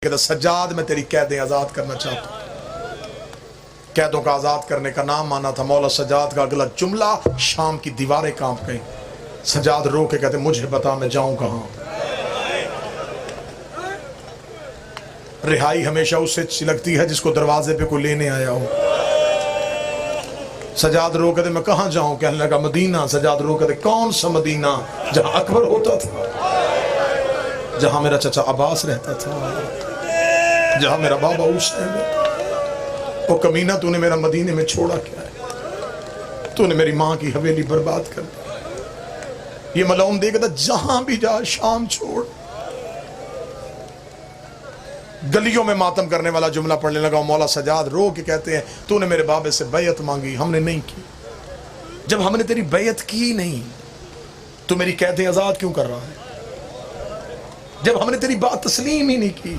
کہتا سجاد میں تیری قیدیں آزاد کرنا چاہتا ہوں۔ قیدوں کا آزاد کرنے کا نام مانا تھا مولا سجاد کا اگلا جملہ شام کی دیواریں کانپ گئیں۔ سجاد رو کے کہتے مجھے بتا میں جاؤں کہاں۔ رہائی ہمیشہ اس سے چلکتی ہے جس کو دروازے پہ کوئی لینے آیا ہو۔ سجاد رو کہتے میں کہاں جاؤں، کہنے لگا مدینہ۔ سجاد رو کہتے کون سا مدینہ؟ جہاں اکبر ہوتا تھا، جہاں میرا چچا عباس رہتا تھا، جہاں میرا بابا حسین ہے۔ وہ کمینہ تو نے میرا مدینے میں چھوڑا کیا ہے؟ تو نے میری ماں کی حویلی برباد کر دی۔ یہ ملعون دے کہتا جہاں بھی جا شام چھوڑ۔ گلیوں میں ماتم کرنے والا جملہ پڑھنے لگا۔ مولا سجاد رو کے کہتے ہیں تو نے میرے بابے سے بیعت مانگی، ہم نے نہیں کی۔ جب ہم نے تیری بیعت کی نہیں تو میری قیدیں آزاد کیوں کر رہا ہے؟ جب ہم نے تیری بات تسلیم ہی نہیں کی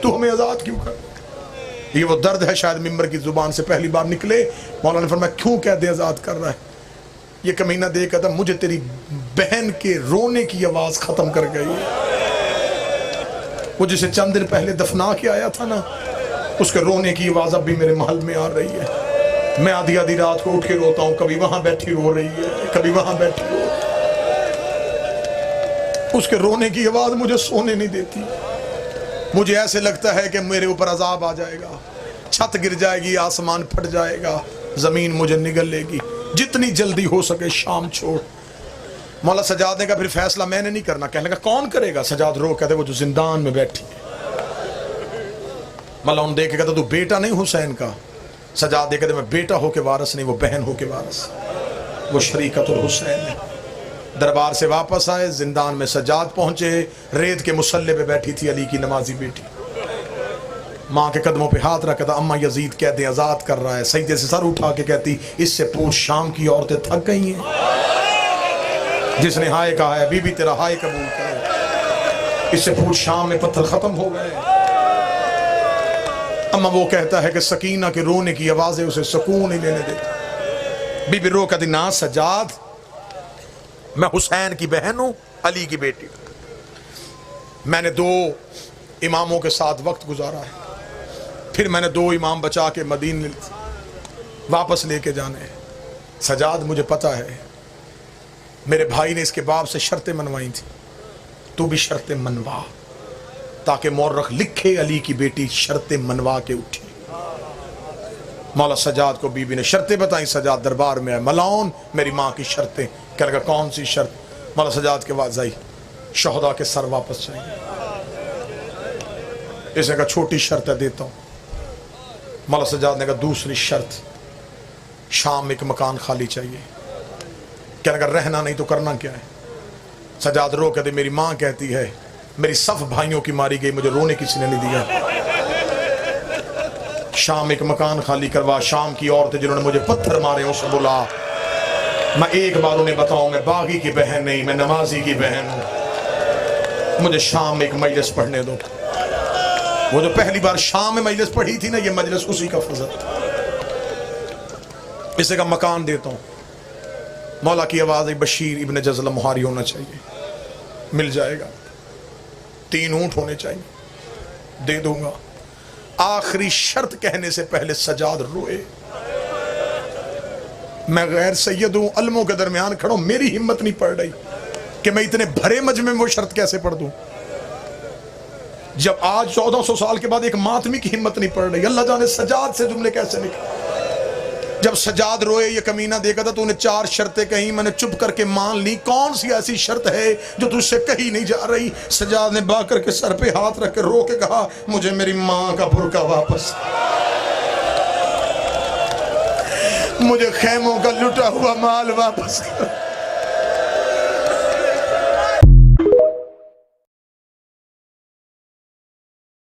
تو ہمیں آزاد کیوں کر رہا ہے؟ یہ وہ درد ہے شاید ممبر کی زبان سے پہلی بار نکلے۔ مولا نے فرمایا کیوں قیدیں آزاد کر رہا ہے؟ یہ کمینہ دے کہتا مجھے تیری بہن کے رونے کی آواز ختم کر گئی۔ وہ جسے چند دن پہلے دفنا کے آیا تھا نا، اس کے رونے کی آواز اب بھی میرے محل میں آ رہی ہے۔ میں آدھی آدھی رات کو اٹھ کے روتا ہوں، کبھی وہاں بیٹھی رو رہی ہے، کبھی وہاں بیٹھی رو رہی ہے۔ اس کے رونے کی آواز مجھے سونے نہیں دیتی۔ مجھے ایسے لگتا ہے کہ میرے اوپر عذاب آ جائے گا، چھت گر جائے گی، آسمان پھٹ جائے گا، زمین مجھے نگل لے گی۔ جتنی جلدی ہو سکے شام چھوڑ۔ مولا سجاد نے کہا پھر فیصلہ میں نے نہیں کرنا۔ کہنے لگا کون کرے گا؟ سجاد رو کہتے وہ جو زندان میں بیٹھی ہے۔ ملعون دے کے کہتا تو بیٹا نہیں حسین کا؟ سجاد دے کہتے میں بیٹا ہو کے وارث نہیں، وہ بہن ہو کے وارث، وہ شریکت الحسین ہے۔ دربار سے واپس آئے، زندان میں سجاد پہنچے، ریت کے مسلح پہ بیٹھی تھی علی کی نمازی بیٹی۔ ماں کے قدموں پہ ہاتھ رکھا تھا، اماں یزید قیدیں آزاد کر رہا ہے۔ سجدے سے سر اٹھا کے کہتی اس سے پوچھ شام کی عورتیں تھک گئی ہیں؟ جس نے ہائے کہا ہے بی بی تیرا ہائے قبول کرے۔ اس سے پوچھ شام میں پتھر ختم ہو گئے؟ اما وہ کہتا ہے کہ سکینہ کے رونے کی آوازیں اسے سکون ہی لینے دیتی۔ بی بی رو کہتی نا سجاد، میں حسین کی بہن ہوں، علی کی بیٹی۔ میں نے 2 اماموں کے ساتھ وقت گزارا ہے، پھر میں نے 2 امام بچا کے مدینے واپس لے کے جانے ہیں۔ سجاد مجھے پتہ ہے میرے بھائی نے اس کے باپ سے شرطیں منوائی تھی، تو بھی شرطیں منوا، تاکہ مورخ لکھے علی کی بیٹی شرطیں منوا کے اٹھی۔ مولا سجاد کو بی بی نے شرطیں بتائیں۔ سجاد دربار میں آئے، ملعون میری ماں کی شرطیں۔ کہنے لگا کون سی شرط؟ مولا سجاد کے واضح شہداء کے سر واپس چاہیے۔ اس نے کہا چھوٹی شرط ہے دیتا ہوں۔ مولا سجاد نے کہا دوسری شرط، شام ایک مکان خالی چاہیے۔ کہنے لگا رہنا نہیں تو کرنا کیا ہے؟ سجاد رو کہتے میری ماں کہتی ہے میری صف بھائیوں کی ماری گئی، مجھے رونے کسی نے نہیں دیا۔ شام ایک مکان خالی کروا، شام کی عورتیں جنہوں نے مجھے پتھر مارے اسے بلا۔ میں ایک بار انہیں بتاؤں میں باغی کی بہن نہیں، میں نمازی کی بہن ہوں۔ مجھے شام میں ایک مجلس پڑھنے دو۔ وہ جو پہلی بار شام میں مجلس پڑھی تھی نا، یہ مجلس اسی کا فضل۔ اسے کا مکان دیتا ہوں۔ مولا کی آواز بشیر ابن جزلہ مہاری ہونا چاہیے، مل جائے گا۔ 3 اونٹ ہونے چاہیے، دے دوں گا۔ آخری شرط کہنے سے پہلے سجاد روئے۔ میں غیر سید ہوں، علموں کے درمیان کھڑا ہوں، میری ہمت نہیں پڑ رہی کہ میں اتنے بھرے مجمع میں وہ شرط کیسے پڑھ دوں۔ جب آج 1400 سال کے بعد ایک ماتمی کی ہمت نہیں پڑ رہی، اللہ جانے سجاد سے جملے کیسے نکلے۔ جب سجاد روئے، یہ کمینہ دیکھا تھا تو نے 4 شرطیں کہیں، میں نے چپ کر کے مان لی۔ کون سی ایسی شرط ہے جو تجھ سے کہی نہیں جا رہی؟ سجاد نے با کر کے سر پہ ہاتھ رکھ کے رو کے کہا مجھے میری ماں کا برقع واپس، مجھے خیموں کا لٹا ہوا مال واپس کر۔